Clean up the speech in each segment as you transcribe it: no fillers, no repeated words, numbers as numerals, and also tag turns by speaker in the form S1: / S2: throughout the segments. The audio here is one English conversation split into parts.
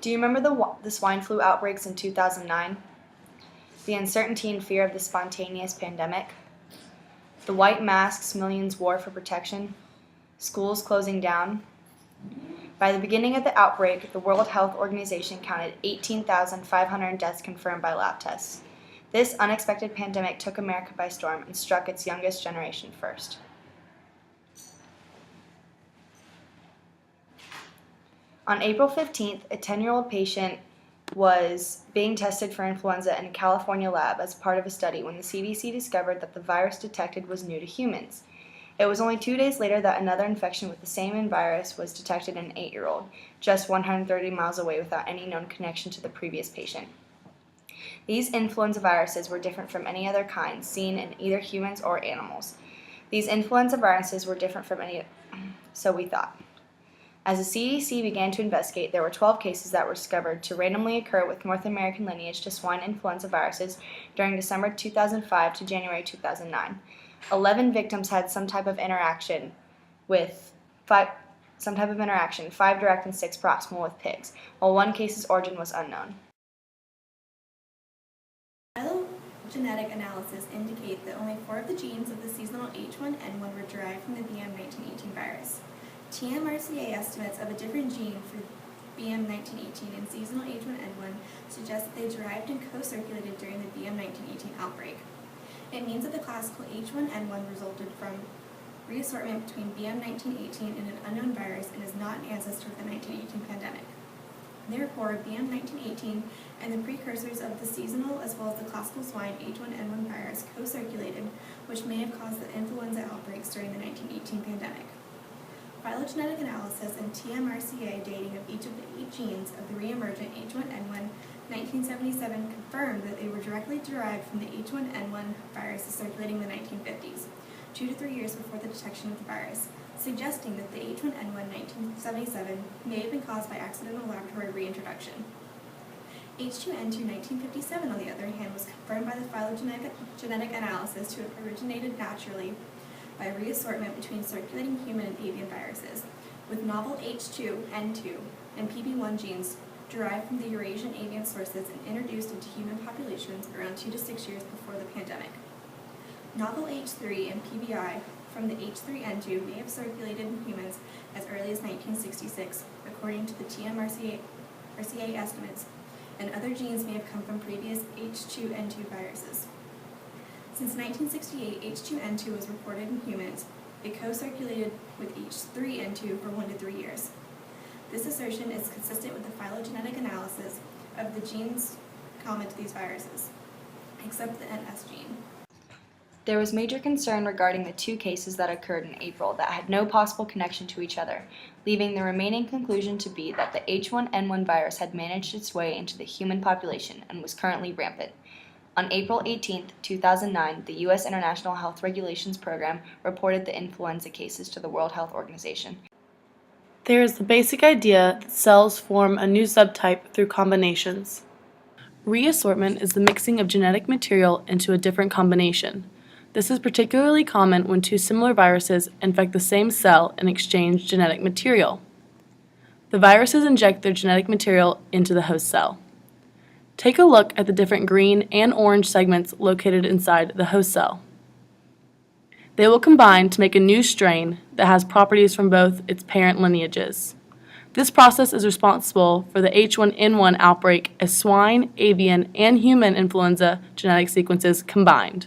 S1: Do you remember the swine flu outbreaks in 2009? The uncertainty and fear of the spontaneous pandemic? The white masks millions wore for protection? Schools closing down? By the beginning of the outbreak, the World Health Organization counted 18,500 deaths confirmed by lab tests. This unexpected pandemic took America by storm and struck its youngest generation first. On April 15th, a 10-year-old patient was being tested for influenza in a California lab as part of a study when the CDC discovered that the virus detected was new to humans. It was only 2 days later that another infection with the same virus was detected in an 8-year-old, just 130 miles away without any known connection to the previous patient. These influenza viruses were different from any other kind seen in either humans or animals. These influenza viruses were different from so we thought. As the CDC began to investigate, there were 12 cases that were discovered to randomly occur with North American lineage to swine influenza viruses during December 2005 to January 2009. 11 victims had some type of interaction, 5 direct and 6 proximal with pigs, while one case's origin was unknown.
S2: Phylogenetic analysis indicate that only 4 of the genes of the seasonal H1N1 were derived from the BM1918 virus. TMRCA estimates of a different gene for BM1918 and seasonal H1N1 suggest that they derived and co-circulated during the BM1918 outbreak. It means that the classical H1N1 resulted from reassortment between BM1918 and an unknown virus and is not an ancestor of the 1918 pandemic. Therefore, BM1918 and the precursors of the seasonal as well as the classical swine H1N1 virus co-circulated, which may have caused the influenza outbreaks during the 1918 pandemic. Phylogenetic analysis and TMRCA dating of each of the 8 genes of the re-emergent H1N1 1977 confirmed that they were directly derived from the H1N1 virus circulating in the 1950s, 2 to 3 years before the detection of the virus, suggesting that the H1N1 1977 may have been caused by accidental laboratory reintroduction. H2N2 1957, on the other hand, was confirmed by the phylogenetic analysis to have originated naturally by reassortment between circulating human and avian viruses, with novel H2N2 and PB1 genes derived from the Eurasian avian sources and introduced into human populations around 2 to 6 years before the pandemic. Novel H3 and PBI from the H3N2 may have circulated in humans as early as 1966, according to the TMRCA estimates, and other genes may have come from previous H2N2 viruses. Since 1968, H2N2 was reported in humans. It co-circulated with H3N2 for 1 to 3 years. This assertion is consistent with the phylogenetic analysis of the genes common to these viruses, except the NS gene.
S1: There was major concern regarding the 2 cases that occurred in April that had no possible connection to each other, leaving the remaining conclusion to be that the H1N1 virus had managed its way into the human population and was currently rampant. On April 18, 2009, the U.S. International Health Regulations Program reported the influenza cases to the World Health Organization.
S3: There is the basic idea that cells form a new subtype through combinations. Reassortment is the mixing of genetic material into a different combination. This is particularly common when 2 similar viruses infect the same cell and exchange genetic material. The viruses inject their genetic material into the host cell. Take a look at the different green and orange segments located inside the host cell. They will combine to make a new strain that has properties from both its parent lineages. This process is responsible for the H1N1 outbreak as swine, avian, and human influenza genetic sequences combined.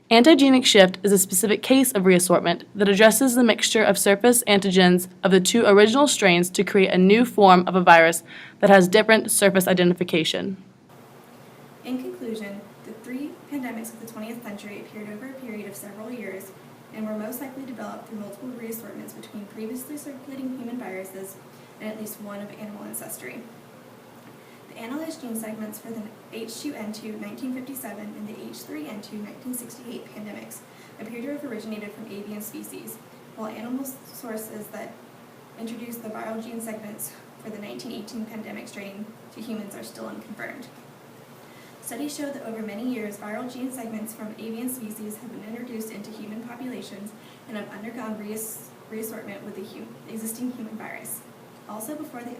S3: Antigenic shift is a specific case of reassortment that addresses the mixture of surface antigens of the 2 original strains to create a new form of a virus that has different surface identification.
S2: In conclusion, the 3 pandemics of the 20th century appeared over a period of several years and were most likely developed through multiple reassortments between previously circulating human viruses and at least one of animal ancestry. The analyzed gene segments for the H2N2 1957 and the H3N2 1968 pandemics appear to have originated from avian species, while animal sources that introduced the viral gene segments for the 1918 pandemic strain to humans are still unconfirmed. Studies show that over many years, viral gene segments from avian species have been introduced into human populations and have undergone reassortment with the existing human virus. Also, before the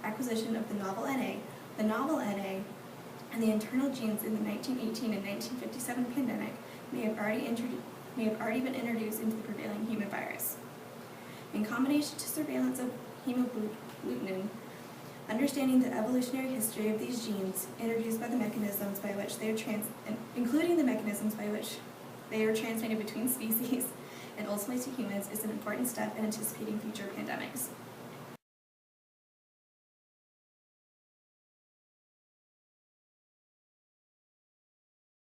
S2: acquisition of the novel NA, and the internal genes in the 1918 and 1957 pandemic may have already been introduced into the prevailing human virus. In combination to surveillance of hemagglutinin, understanding the evolutionary history of these genes introduced by the mechanisms by which they are including the mechanisms by which they are transmitted between species and ultimately to humans is an important step in anticipating future pandemics.